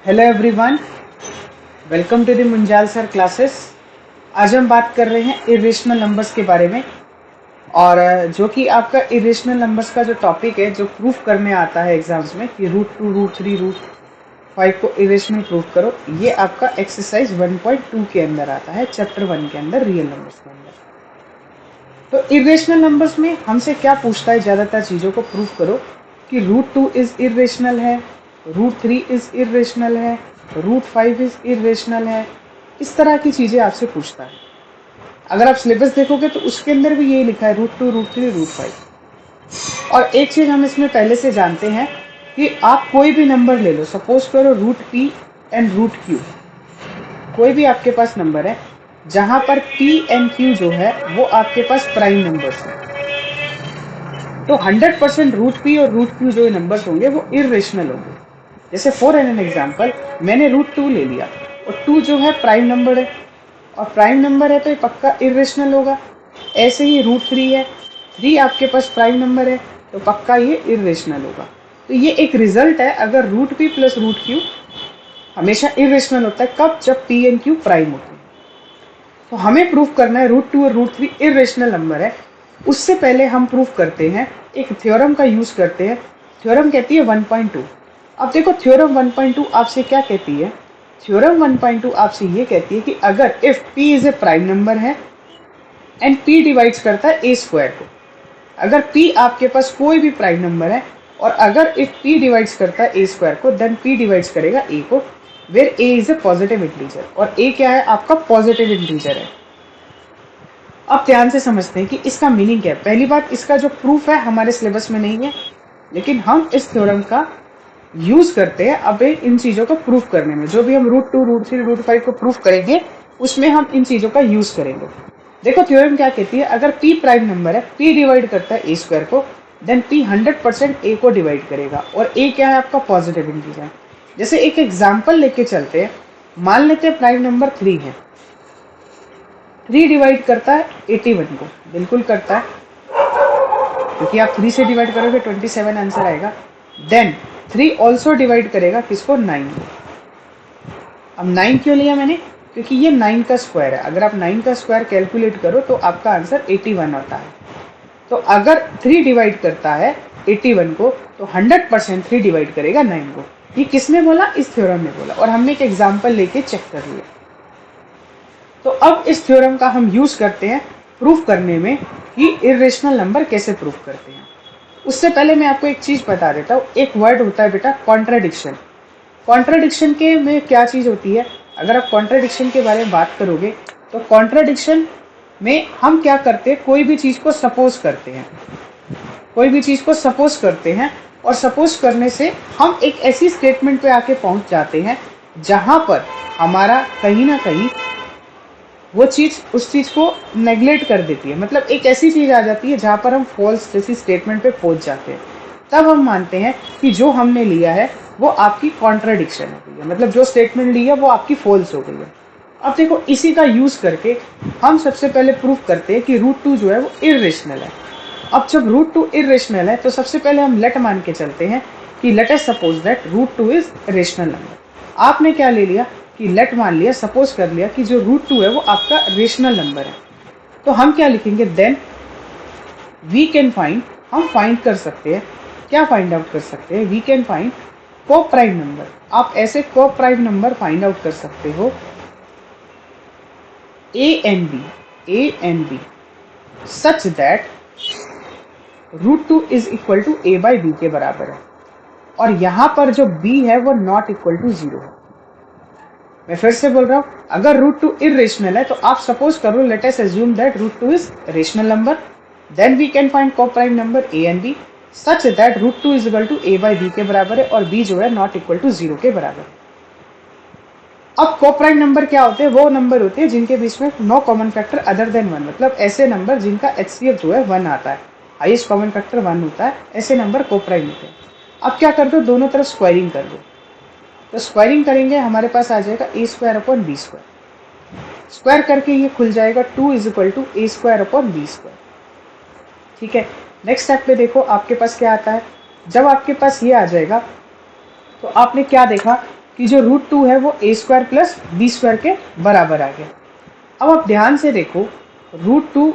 Hello everyone, welcome to the Munjal sir classes. आज हम बात कर रहे हैं इरेशनल नंबर्स के बारे में। और जो कि आपका इरेशनल नंबर्स का जो टॉपिक है, जो प्रूफ करने आता है एग्जाम्स में कि √2, √3, √5 को इरेशनल प्रूफ करो, ये आपका एक्सरसाइज 1.2 के अंदर आता है, चैप्टर 1 के अंदर, रियल नंबर्स के अंदर। तो इरेशनल नंबर्स में हमसे क्या पूछता है, ज़्यादातर चीज़ों को प्रूफ करो कि √2 इज इरेशनल है, √3 इज इरेशनल है, √5 इज इरेशनल है। इस तरह की चीज़ें आपसे पूछता है। अगर आप सिलेबस देखोगे तो उसके अंदर भी यही लिखा है, √2, √3, √5। और एक चीज़ हम इसमें पहले से जानते हैं कि आप कोई भी नंबर ले लो, सपोज करो √p एंड √q, कोई भी आपके पास नंबर है जहां पर p एंड q जो है वो आपके पास प्राइम नंबर्स हैं, तो 100% √p और √q जो नंबर्स होंगे वो इरेशनल होंगे। जैसे फॉर एन एग्जांपल मैंने √2 ले लिया, और 2 जो है प्राइम नंबर है, और प्राइम नंबर है तो ये पक्का इरेशनल होगा। ऐसे ही √3 है, 3 आपके पास प्राइम नंबर है तो पक्का ये इरेशनल होगा। तो ये एक रिजल्ट है, अगर √p प्लस √q हमेशा इरेशनल होता है। कब? जब p एंड q प्राइम होते हैं। तो हमें प्रूफ करना है √2 और √3 इरेशनल नंबर है। उससे पहले हम प्रूफ करते हैं, एक थ्योरम का यूज करते हैं। थ्योरम कहती है 1.2। अब देखो थ्योरम 1.2 आपसे क्या कहती है। थ्योरम 1.2 आपसे ये कहती है कि अगर if p is a prime number है एंड p डिवाइड्स करता है a स्क्वायर को, अगर p आपके पास कोई भी प्राइम नंबर है और अगर इफ p डिवाइड्स करता है a स्क्वायर को, देन p डिवाइड्स करेगा a को, where a is a positive integer. और a क्या है? आपका पॉजिटिव इंटीजर है। अब ध्यान से समझते हैं कि इसका मीनिंग क्या है। पहली बात, इसका जो प्रूफ है हमारे सिलेबस में नहीं है, लेकिन हम इस थ्योरम का यूज करते हैं अब इन चीजों को प्रूफ करने में। जो भी हम √2, √3, √5 को प्रूफ करेंगे उसमें हम इन चीजों का यूज करेंगे। देखो थ्योरम क्या कहती है, अगर p प्राइम नंबर है, p डिवाइड करता है a स्क्वायर को, देन p 100% a को डिवाइड करेगा, और a क्या है? आपका पॉजिटिव इंटीजर। जैसे एक एग्जाम्पल लेके चलते हैं, मान लेते हैं प्राइम नंबर 3 है, 3 डिवाइड करता है 81 को, बिल्कुल करता है, क्योंकि आप 3 से डिवाइड करोगे 27 आंसर आएगा। देन 3 ऑल्सो डिवाइड करेगा किसको? 9 को। अब 9 क्यों लिया मैंने? क्योंकि ये 9 का स्क्वायर है। अगर आप 9 का स्क्वायर कैलकुलेट करो तो आपका आंसर 81 आता है। तो अगर 3 डिवाइड करता है 81 को, तो 100% 3 डिवाइड करेगा 9 को। ये किसने बोला? इस थ्योरम ने बोला, और हमने एक एग्जाम्पल लेके चेक कर लिया। तो अब इस थ्योरम का हम यूज करते हैं प्रूफ करने में कि इरेशनल नंबर कैसे प्रूफ करते हैं। उससे पहले मैं आपको एक चीज बता देता हूँ। एक वर्ड होता है बेटा, कॉन्ट्राडिक्शन। कॉन्ट्राडिक्शन के में क्या चीज होती है? अगर आप कॉन्ट्राडिक्शन के बारे में बात करोगे तो कॉन्ट्राडिक्शन में हम क्या करते हैं, कोई भी चीज को सपोज करते हैं, कोई भी चीज को सपोज करते हैं, और सपोज करने से हम एक ऐसी स्टेटमेंट पे आके पहुंच जाते हैं जहां पर हमारा कहीं ना कहीं वो चीज उस चीज को नेग्लेक्ट कर देती है। मतलब एक ऐसी चीज आ जाती है जहां पर हम फॉल्स जैसी स्टेटमेंट पे पहुंच जाते हैं। तब हम मानते हैं कि जो हमने लिया है वो आपकी कॉन्ट्राडिक्शन हो गई है, मतलब जो स्टेटमेंट ली है वो आपकी फॉल्स हो गई है। अब देखो इसी का यूज करके हम सबसे पहले प्रूफ करते हैं कि √2 जो है वो इरेशनल है। अब जब √2 इरेशनल है तो सबसे पहले हम लेट मान के चलते हैं कि let us suppose that √2 is rational number. आपने क्या ले लिया कि लेट मान लिया, सपोज कर लिया कि जो √2 है वो आपका रेशनल नंबर है। तो हम क्या लिखेंगे? देन वी कैन फाइंड, हम फाइंड कर सकते हैं, क्या फाइंड आउट कर सकते हैं? We can find coprime number. आप ऐसे को प्राइम नंबर फाइंड आउट कर सकते हो a and b such that √2 is equal to a/b के बराबर है, और यहां पर जो b है वो नॉट इक्वल टू 0 है। मैं फिर से बोल रहा हूं, अगर √2 इरेशनल है तो आप सपोज करो, let us assume that √2 is rational number, then we can find coprime number a and b such that √2 is equal to a/b के बराबर है, और b जो है नॉट इक्वल टू 0 के बराबर है। अब को प्राइम नंबर क्या होते हैं? वो नंबर होते हैं जिनके बीच में no common factor other than 1, मतलब ऐसे नंबर जिनका HCF जो है 1 आता है, हाईएस्ट कॉमन फैक्टर 1 होता है, ऐसे नंबर को प्राइम होते हैं। अब क्या कर दो, दोनों तरफ स्क्वायरिंग कर दो। तो स्क्वायरिंग करेंगे हमारे पास आ जाएगा a² / b²। स्क्वायर करके ये खुल जाएगा 2 is equal to a² / b²। ठीक है, नेक्स्ट स्टेप पे देखो आपके पास क्या आता है। जब आपके पास ये आ जाएगा तो आपने क्या देखा कि जो रूट 2 है वो ए स्क्वायर प्लस बी स्क्वायर के बराबर आ गया। अब आप ध्यान से देखो, रूट 2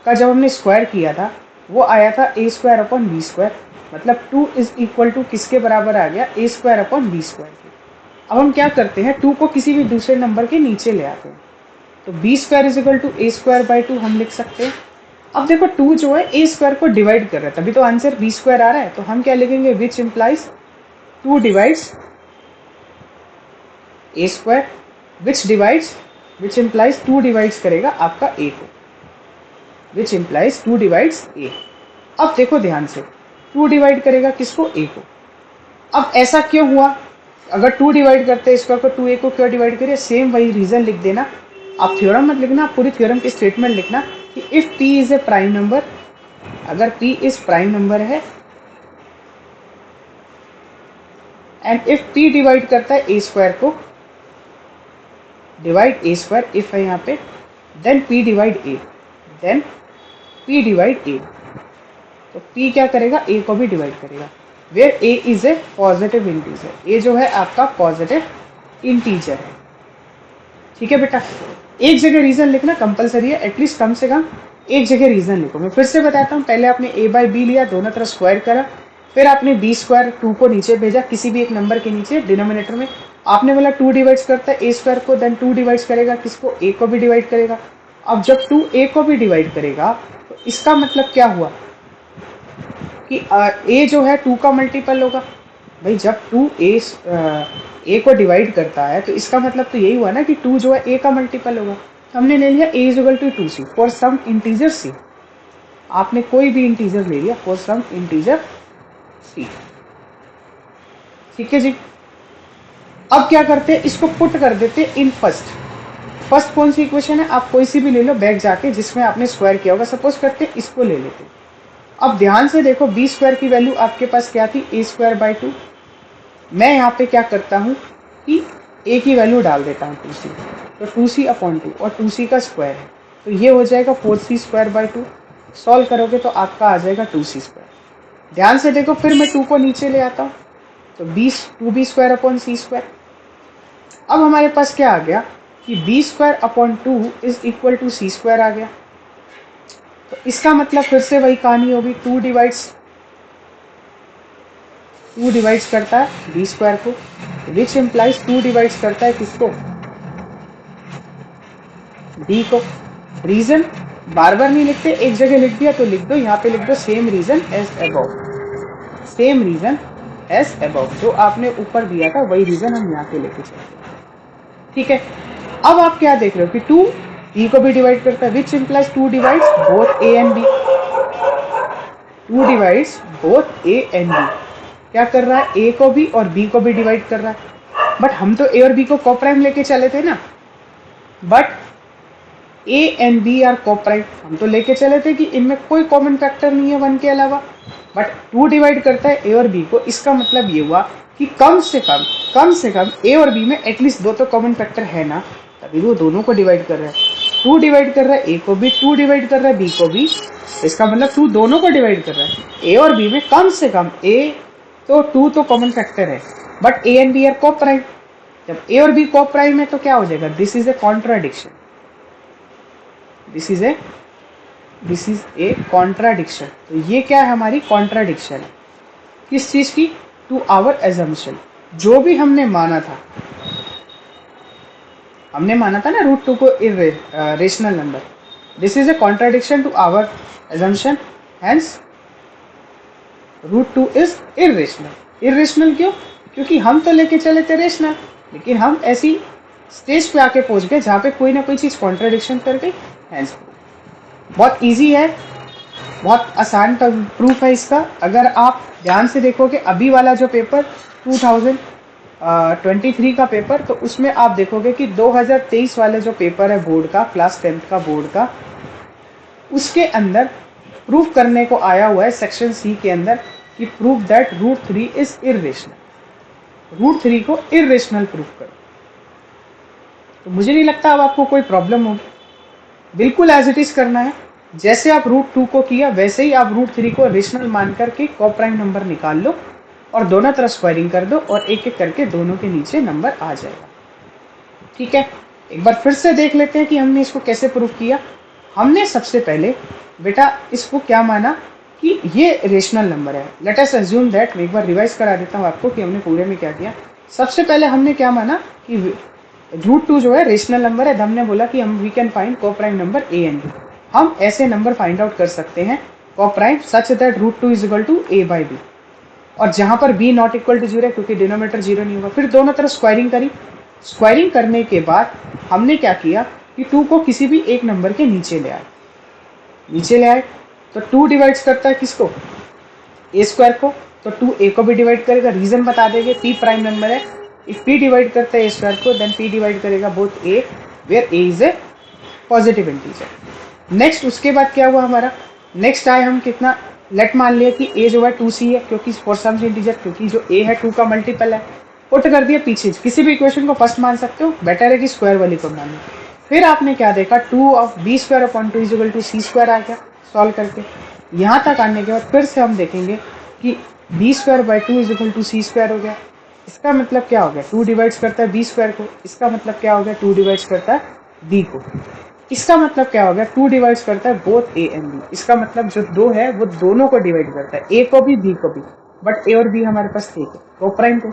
का जब हमने स्क्वायर किया था वो आया था ए स्क्वायर अपॉन बी स्क्वायर, मतलब 2 इज इक्वल टू किसके बराबर आ गया, ए स्क्वायर अपॉन बी स्क्वायर के। अब हम क्या करते हैं, 2 को किसी भी दूसरे नंबर के नीचे ले आते हैं, तो b square is equal to a square by 2 हम लिख सकते हैं। अब देखो 2 जो है ए स्क्वायर को डिवाइड कर रहा है, तभी तो आंसर बी स्क्वायर आ रहा है, तो हम क्या लिखेंगे, विच इम्प्लाइज 2 डिवाइड्स ए स्क्वायर, विच इम्प्लाइज 2 डिवाइड्स करेगा आपका ए को, विच इम्प्लाइज 2 डिवाइड्स ए। अब देखो ध्यान से, 2 डिवाइड करेगा किसको, ए को। अब ऐसा क्यों हुआ, अगर 2 डिवाइड करते हैं स्क्वायर को, 2 ए को क्यों डिवाइड करिए, सेम वही रीजन लिख देना। आप थ्योरम मत लिखना, आप पूरी थ्योरम की स्टेटमेंट लिखना कि if p is a prime number, अगर p इज प्राइम नंबर है एंड इफ p डिवाइड करता है ए स्क्वायर को, डिवाइड ए स्क्वायर, इफ है यहाँ पे, then p divide a, then p divide a, तो p क्या करेगा, a को भी डिवाइड करेगा, where a is a positive integer, a जो है आपका पॉजिटिव इंटीजर है। ठीक है बेटा, एक जगह रीजन लिखना कंपलसरी है, एटलीस्ट कम से कम एक जगह रीजन लिखो। मैं फिर से बताता हूँ, पहले आपने a बाई बी लिया, दोनों तरफ स्क्वायर करा, फिर आपने बी स्क्वायर 2 को नीचे भेजा किसी भी एक नंबर के नीचे डिनोमिनेटर में, आपने बोला 2 डिवाइड्स करता है ए स्क्वायर को, देन 2 डिवाइड्स करेगा किसको, a को भी डिवाइड करेगा। अब जब 2 a को भी डिवाइड करेगा तो इसका मतलब क्या हुआ कि a जो है 2 का मल्टीपल होगा। भाई जब 2 a को डिवाइड करता है तो इसका मतलब तो यही हुआ ना कि 2 जो है a का मल्टीपल होगा। हमने ले लिया a is equal to 2c for some integer c, आपने कोई भी इंटीजर ले लिया फॉर सम इंटीजर c। ठीक है जी, अब क्या करते हैं, इसको पुट कर देते हैं इन फर्स्ट कौन सी इक्वेशन है, आप कोई सी भी ले लो बैक जाके जिसमें आपने स्क्वायर किया होगा, सपोज करते हैं इसको ले लेते हैं। अब ध्यान से देखो, बी स्क्वायर की वैल्यू आपके पास क्या थी, ए स्क्वायर बाई 2। मैं यहाँ पे क्या करता हूँ कि a की वैल्यू डाल देता हूँ 2c, तो 2c अपॉन 2 और 2c का स्क्वायर है तो ये हो जाएगा 4c स्क्वायर बाई 2। सॉल्व करोगे तो आपका आ जाएगा 2c स्क्वायर। ध्यान से देखो, फिर मैं 2 को नीचे ले आता हूँ तो 2b square upon c square. अब हमारे पास क्या आ गया कि b square upon 2 is equal to c square आ गया। तो इसका मतलब फिर से वही कहानी होगी, 2 डिवाइड्स करता है बी स्क्वायर को, विच इम्प्लाइज 2 डिवाइड्स करता है किसको, डी को। रीजन बार बार नहीं लिखते, एक जगह लिख दिया तो लिख दो, यहाँ पे लिख दो same reason as above, same reason as above, जो आपने ऊपर दिया था वही रीजन हम यहाँ पे लेके चलते हैं। ठीक है, अब आप क्या देख रहे हो कि 2 बी को भी डिवाइड करता है, which implies 2 divides both a and b, 2 divides both a and b. क्या कर रहा है, ए को भी और बी को भी डिवाइड कर रहा है। बट हम तो ए और बी को कोप्राइम लेके चले थे ना, but a and b are coprime, हम तो लेके चले थे कि इनमें कोई कॉमन फैक्टर नहीं है 1 के अलावा। बट 2 डिवाइड करता है ए और बी को, इसका मतलब ये हुआ कि कम से कम ए और बी में एटलीस्ट 2 तो कॉमन फैक्टर है ना, तभी वो दोनों को डिवाइड कर रहा है। 2 डिवाइड कर रहा है ए को भी, 2 डिवाइड कर रहा है बी को भी, इसका मतलब 2 दोनों को डिवाइड कर रहा है। ए और बी में कम से कम तो 2 तो कॉमन फैक्टर है, but a and b are coprime. जब ए और बी कोप्राइम है तो क्या हो जाएगा, this is a contradiction, this is a contradiction. तो ये क्या है, हमारी कॉन्ट्राडिक्शन है किस चीज की, टू आवर एजम्पशन। जो भी हमने माना था ना रूट 2 को rational number, this is a contradiction to our assumption, hence root 2 is irrational. Irrational क्यों, क्योंकि हम तो लेके चले थे रेशनल, लेकिन हम ऐसी स्टेज पे आके पहुंच गए जहाँ पे कोई ना कोई चीज कॉन्ट्राडिक्शन कर गई, हेंस। बहुत इजी है, बहुत आसान प्रूफ है इसका। अगर आप ध्यान से देखोगे अभी वाला जो पेपर 2023 का पेपर, तो उसमें आप देखोगे कि 2023 वाले जो पेपर है बोर्ड का, क्लास 10th का बोर्ड का, उसके अंदर प्रूफ करने को आया हुआ है सेक्शन सी के अंदर कि proof that root 3 is irrational. Root 3 को इर्रेशनल प्रूफ करो। तो मुझे नहीं लगता अब आपको कोई प्रॉब्लम होगी, बिल्कुल एज इट इज करना है। जैसे आप रूट 2 को किया वैसे ही आप रूट 3 को रेशनल मान करके कोप्राइम नंबर निकाल लो, और दोनों तरफ स्क्वायरिंग कर दो और एक एक करके दोनों के नीचे नंबर आ जाएगा। ठीक है, एक बार फिर से देख लेते हैं कि हमने इसको कैसे प्रूफ किया। हमने सबसे पहले बेटा इसको क्या माना कि ये रेशनल नंबर है। लेट अस अज्यूम दैट, मैं एक बार रिवाइज करा देता हूँ आपको कि हमने पूरे में क्या किया। सबसे पहले हमने क्या माना कि √2 जो है रेशनल नंबर है। हमने बोला कि हम we can find coprime number a and b. हम ऐसे नंबर फाइंड आउट कर सकते हैं coprime such that √2 is equal to a by b, और जहां पर b नॉट इक्वल टू 0 है क्योंकि डिनोमिनेटर 0 नहीं होगा। फिर दोनों तरफ स्क्वायरिंग करी। स्क्वायरिंग करने के बाद हमने क्या किया कि 2 को किसी भी एक नंबर के नीचे ले आए। तो 2 डिवाइड्स करता है किसको, ए स्क्वायर को, तो 2 ए को भी डिवाइड करेगा। रीजन बता देंगे, पी प्राइम नंबर है। इफ पी डिवाइड करता है ए स्क्वायर को, देन पी डिवाइड करेगा both a, where a is a positive integer. Next उसके बाद क्या हुआ हमारा, नेक्स्ट आए हम कितना, लेट मान लिया कि ए जो है 2c है क्योंकि फॉर सम इंटीजर, क्योंकि जो ए है 2 का मल्टीपल है। पुट कर दिया पीछे, किसी भी इक्वेशन को फर्स्ट मान सकते हो, बेटर है कि स्क्वायर वाली को मान लो। फिर आपने क्या देखा, 2 of b square upon 2 is equal to c square आ गया सॉल्व करके। यहाँ तक आने के बाद फिर से हम देखेंगे कि b square by 2 is equal to c square हो गया। इसका मतलब क्या हो गया, 2 डिवाइड्स करता है बी स्क्वायर को। इसका मतलब क्या हो गया, 2 डिवाइड्स करता है बी को। इसका मतलब क्या हो गया, 2 डिवाइड्स करता है बोथ ए एंड बी। इसका मतलब जो 2 है वो दोनों को डिवाइड करता है, ए को भी बी को भी। बट ए और बी हमारे पास थे कोप्राइम थे,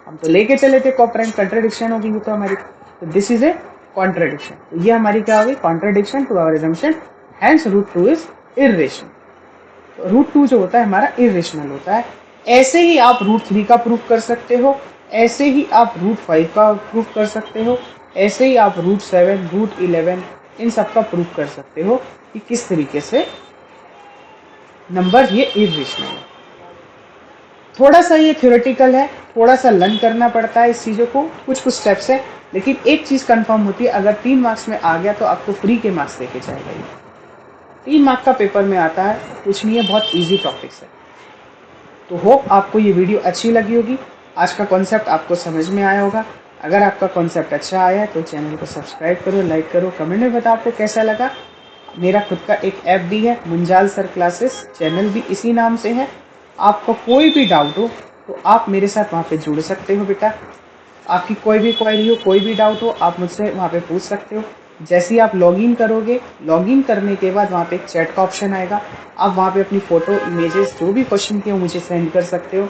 हम तो लेके चले थे कोप्राइम। कंट्राडिक्शन होगी ये तो हमारी, तो दिस इज ए कॉन्ट्राडिक्शन। तो ये हमारी क्या होगी, contradiction to our assumption, hence √2 is irrational. तो √2 जो होता है हमारा इर्रेशनल होता है। ऐसे ही आप √3 का प्रूफ कर सकते हो, ऐसे ही आप √5 का प्रूफ कर सकते हो, ऐसे ही आप √7, √11 इन सब का प्रूफ कर सकते हो कि किस तरीके से नंबर ये इर्रेशनल है। थोड़ा सा ये थ्योरेटिकल है, थोड़ा सा लर्न करना पड़ता है इस चीज़ों को, कुछ कुछ स्टेप्स है। लेकिन एक चीज़ कंफर्म होती है, अगर 3 मार्क्स में आ गया तो आपको फ्री के मार्क्स देके जाएगा। ये 3 मार्क्स का पेपर में आता है, कुछ नहीं है, बहुत ईजी टॉपिक्स है। तो होप आपको ये वीडियो अच्छी लगी होगी, आज का कॉन्सेप्ट आपको समझ में आया होगा। अगर आपका कॉन्सेप्ट अच्छा आया है तो चैनल को सब्सक्राइब करो, लाइक करो, कमेंट में बताओ आपको कैसा लगा। मेरा खुद का एक ऐप भी है, मुंजाल सर क्लासेस, चैनल भी इसी नाम से है। आपको कोई भी डाउट हो तो आप मेरे साथ वहाँ पे जुड़ सकते हो बेटा। आपकी कोई भी क्वेरी हो, कोई भी डाउट हो, आप मुझसे वहाँ पे पूछ सकते हो। जैसे ही आप लॉगिन करोगे, लॉगिन करने के बाद वहाँ पे एक चैट का ऑप्शन आएगा। आप वहाँ पे अपनी फ़ोटो, इमेजेस, जो भी क्वेश्चन के हो मुझे सेंड कर सकते हो,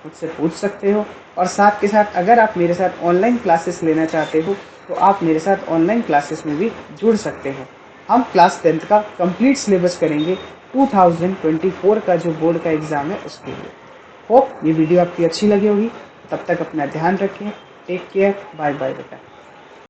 मुझसे पूछ सकते हो। और साथ के साथ अगर आप मेरे साथ ऑनलाइन क्लासेस लेना चाहते हो तो आप मेरे साथ ऑनलाइन क्लासेस में भी जुड़ सकते हो। हम क्लास 10th का कंप्लीट सिलेबस करेंगे 2024 का जो बोर्ड का एग्ज़ाम है उसके लिए। होप ये वीडियो आपकी अच्छी लगी होगी। तब तक अपना ध्यान रखें, टेक केयर, बाय बाय बेटा।